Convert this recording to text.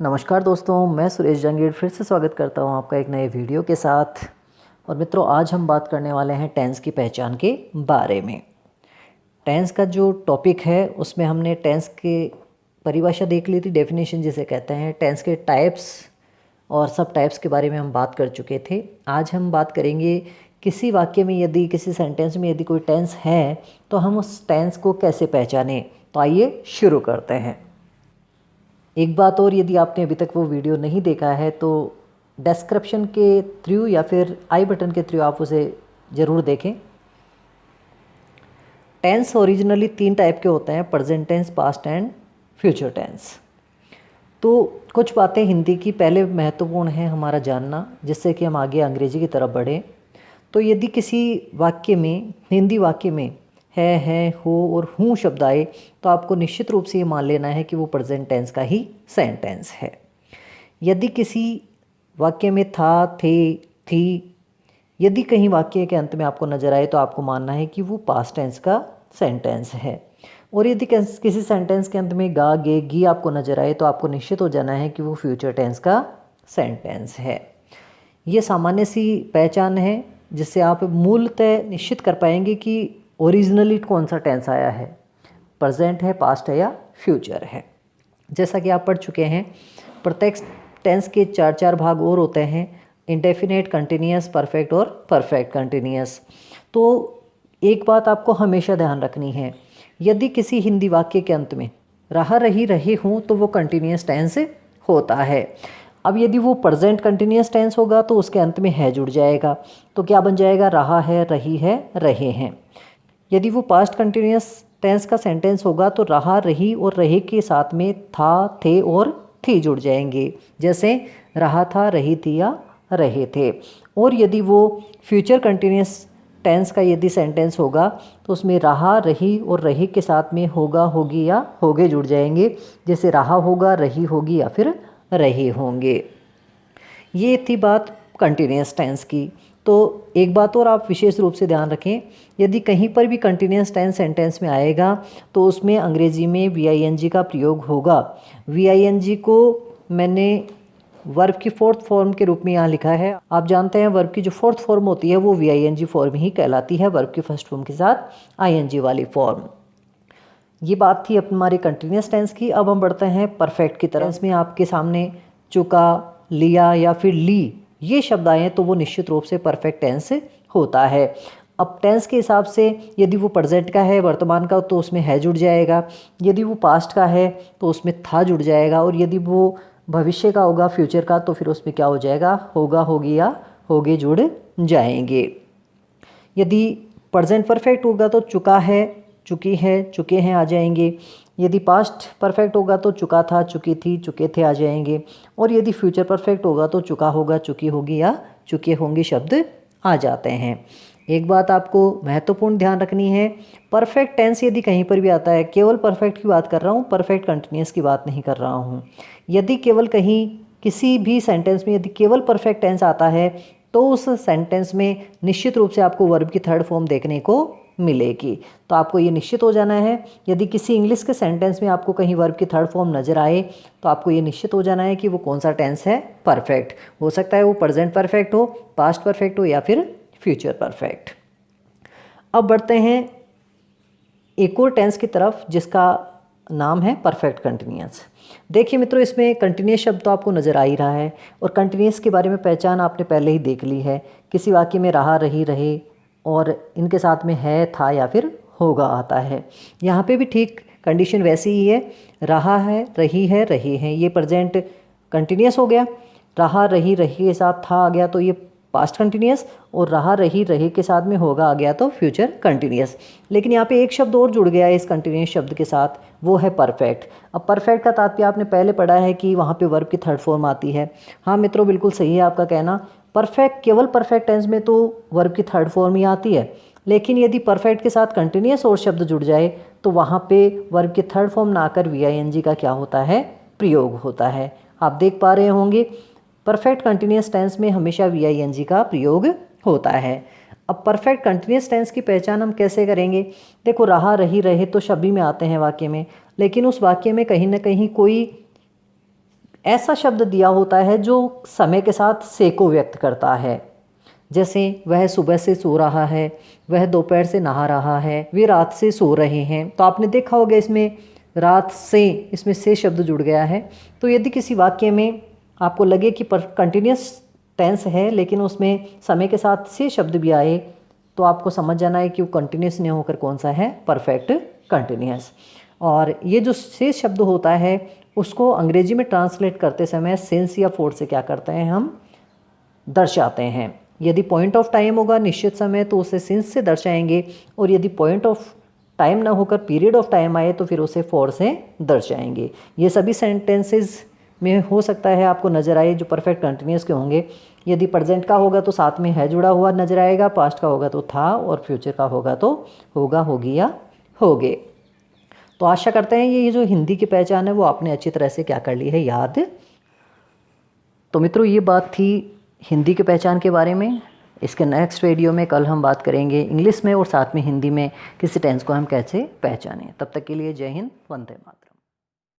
नमस्कार दोस्तों, मैं सुरेश जंगीर फिर से स्वागत करता हूं आपका एक नए वीडियो के साथ। और मित्रों, आज हम बात करने वाले हैं टेंस की पहचान के बारे में। टेंस का जो टॉपिक है उसमें हमने टेंस के परिभाषा देख ली थी, डेफिनेशन जिसे कहते हैं, टेंस के टाइप्स और सब टाइप्स के बारे में हम बात कर चुके थे। आज हम बात करेंगे किसी वाक्य में यदि, किसी सेंटेंस में यदि कोई टेंस है तो हम उस टेंस को कैसे पहचानें। तो आइए शुरू करते हैं। एक बात और, यदि आपने अभी तक वो वीडियो नहीं देखा है तो डिस्क्रिप्शन के थ्रू या फिर आई बटन के थ्रू आप उसे ज़रूर देखें। टेंस ओरिजिनली 3 टाइप के होते हैं, present tense, past and future tense. तो कुछ बातें हिंदी की पहले महत्वपूर्ण है हमारा जानना, जिससे कि हम आगे अंग्रेजी की तरफ बढ़ें। तो यदि किसी वाक्य में, हिंदी वाक्य में है, हो और हूँ शब्द आए तो आपको निश्चित रूप से ये मान लेना है कि वो प्रेजेंट टेंस का ही सेंटेंस है। यदि किसी वाक्य में था, थे, थी, यदि कहीं वाक्य के अंत में आपको नजर आए तो आपको मानना है कि वो पास्ट टेंस का सेंटेंस है। और यदि किसी सेंटेंस के अंत में गा, गे, गी आपको नजर आए तो आपको निश्चित हो जाना है कि वो फ्यूचर टेंस का सेंटेंस है। ये सामान्य सी पहचान है जिससे आप मूलतः निश्चित कर पाएंगे कि ओरिजिनली कौन सा टेंस आया है, प्रेजेंट है, पास्ट है या फ्यूचर है। जैसा कि आप पढ़ चुके हैं, प्रत्येक टेंस के 4 भाग और होते हैं, इंडेफिनेट, कंटिन्यूअस, परफेक्ट और परफेक्ट कंटिन्यूअस। तो एक बात आपको हमेशा ध्यान रखनी है, यदि किसी हिंदी वाक्य के अंत में रहा, रही, रहे हूँ तो वो कंटिन्यूअस टेंस होता है। अब यदि वो प्रेजेंट कंटिन्यूअस टेंस होगा तो उसके अंत में है जुड़ जाएगा, तो क्या बन जाएगा, रहा है, रही है, रहे हैं। यदि वो पास्ट कंटिन्यूअस टेंस का सेंटेंस होगा तो रहा, रही और रहे के साथ में था, थे और थी जुड़ जाएंगे, जैसे रहा था, रही थी या रहे थे। और यदि वो फ्यूचर कंटिन्यूअस टेंस का यदि सेंटेंस होगा तो उसमें रहा, रही और रहे के साथ में होगा, होगी या होगे जुड़ जाएंगे, जैसे रहा होगा, रही होगी या फिर रहे होंगे। ये थी बात कंटिन्यूअस टेंस की। तो एक बात और आप विशेष रूप से ध्यान रखें, यदि कहीं पर भी कंटिन्यूअस टेंस सेंटेंस में आएगा तो उसमें अंग्रेजी में वी-आई-एन-जी का प्रयोग होगा। वी-आई-एन-जी को मैंने वर्ब की 4th फॉर्म के रूप में यहाँ लिखा है। आप जानते हैं वर्ब की जो 4th फॉर्म होती है वो वी-आई-एन-जी फॉर्म ही कहलाती है, वर्ब की फर्स्ट फॉर्म के साथ आई-एन-जी वाली फॉर्म। ये बात थी हमारी कंटिन्यूअस टेंस की। अब हम बढ़ते हैं परफेक्ट की तरफ। इसमें आपके सामने चुका, लिया या फिर ली ये शब्द आए तो वो निश्चित रूप से परफेक्ट टेंस होता है। अब टेंस के हिसाब से यदि वो प्रेजेंट का है, वर्तमान का, तो उसमें है जुड़ जाएगा। यदि वो पास्ट का है तो उसमें था जुड़ जाएगा। और यदि वो भविष्य का होगा, फ्यूचर का, तो फिर उसमें क्या हो जाएगा, होगा, होगी या होगे जुड़ जाएंगे। यदि प्रेजेंट परफेक्ट होगा तो चुका है, चुकी है, चुके हैं आ जाएंगे। यदि पास्ट परफेक्ट होगा तो चुका था, चुकी थी, चुके थे आ जाएंगे। और यदि फ्यूचर परफेक्ट होगा तो चुका होगा, चुकी होगी या चुके होंगे शब्द आ जाते हैं। एक बात आपको महत्वपूर्ण ध्यान रखनी है, परफेक्ट टेंस यदि कहीं पर भी आता है, केवल परफेक्ट की बात कर रहा हूँ, परफेक्ट कंटिन्यूअस की बात नहीं कर रहा हूँ। यदि केवल कहीं किसी भी सेंटेंस में यदि केवल परफेक्ट टेंस आता है तो उस सेंटेंस में निश्चित रूप से आपको वर्ब की 3rd फॉर्म देखने को मिलेगी। तो आपको ये निश्चित हो जाना है, यदि किसी इंग्लिश के सेंटेंस में आपको कहीं वर्ब की 3rd फॉर्म नज़र आए तो आपको ये निश्चित हो जाना है कि वो कौन सा टेंस है, परफेक्ट। हो सकता है वो प्रेजेंट परफेक्ट हो, पास्ट परफेक्ट हो या फिर फ्यूचर परफेक्ट। अब बढ़ते हैं एक और टेंस की तरफ जिसका नाम है परफेक्ट कंटिन्यूअस। देखिए मित्रों, इसमें कंटिन्यूअस शब्द तो आपको नज़र आ ही रहा है और कंटिन्यूअस के बारे में पहचान आपने पहले ही देख ली है। किसी वाक्य में रहा, रही, रहे और इनके साथ में है, था या फिर होगा आता है। यहाँ पे भी ठीक कंडीशन वैसी ही है, रहा है, रही है, रहे हैं, ये प्रेजेंट कंटिन्यूअस हो गया। रहा, रही, रही के साथ था आ गया तो ये पास्ट कंटिन्यूअस, और रहा, रही, रहे के साथ में होगा आ गया तो फ्यूचर कंटिन्यूअस। लेकिन यहाँ पे एक शब्द और जुड़ गया है इस कंटिन्यूअस शब्द के साथ, वो है परफेक्ट। अब परफेक्ट का तात्पर्य आपने पहले पढ़ा है कि वहाँ पे वर्ब की 3rd फॉर्म आती है। हाँ मित्रों, बिल्कुल सही है आपका कहना, परफेक्ट केवल परफेक्ट टेंस में तो वर्ब की 3rd फॉर्म ही आती है। लेकिन यदि परफेक्ट के साथ कंटिन्यूअस और शब्द जुड़ जाए तो वहाँ पे वर्ब की 3rd फॉर्म ना आकर वी-आई-एन-जी का क्या होता है, प्रयोग होता है। आप देख पा रहे होंगे परफेक्ट कंटिन्यूअस टेंस में हमेशा वी-आई-एन-जी का प्रयोग होता है। अब परफेक्ट कंटिन्यूअस टेंस की पहचान हम कैसे करेंगे। देखो, रहा, रही, रहे तो सभी में आते हैं वाक्य में, लेकिन उस वाक्य में कहीं ना कहीं कोई ऐसा शब्द दिया होता है जो समय के साथ से को व्यक्त करता है। जैसे वह सुबह से सो रहा है, वह दोपहर से नहा रहा है, वे रात से सो रहे हैं। तो आपने देखा होगा इसमें रात से, इसमें से शब्द जुड़ गया है। तो यदि किसी वाक्य में आपको लगे कि कंटिन्यूस टेंस है लेकिन उसमें समय के साथ से शब्द भी आए, तो आपको समझ जाना है कि वो कंटिन्यूस नहीं होकर कौन सा है, परफेक्ट कंटिन्यूस। और ये जो से शब्द होता है उसको अंग्रेजी में ट्रांसलेट करते समय सिंस या फोर से क्या करते हैं, हम दर्शाते हैं। यदि पॉइंट ऑफ टाइम होगा निश्चित समय तो उसे सिंस से दर्शाएंगे, और यदि पॉइंट ऑफ टाइम ना होकर पीरियड ऑफ टाइम आए तो फिर उसे फॉर से दर्शाएंगे। ये सभी सेंटेंसेस में हो सकता है आपको नज़र आए जो परफेक्ट कंटिन्यूस के होंगे। यदि प्रेजेंट का होगा तो साथ में है जुड़ा हुआ नजर आएगा, पास्ट का होगा तो था, और फ्यूचर का होगा तो होगा, होगी या होगे। तो आशा करते हैं ये जो हिंदी की पहचान है वो आपने अच्छी तरह से क्या कर ली है, याद। तो मित्रों ये बात थी हिंदी की पहचान के बारे में। इसके नेक्स्ट वीडियो में कल हम बात करेंगे इंग्लिश में और साथ में हिंदी में किसी टेंस को हम कैसे पहचानें। तब तक के लिए जय हिंद, वंदे मातरम।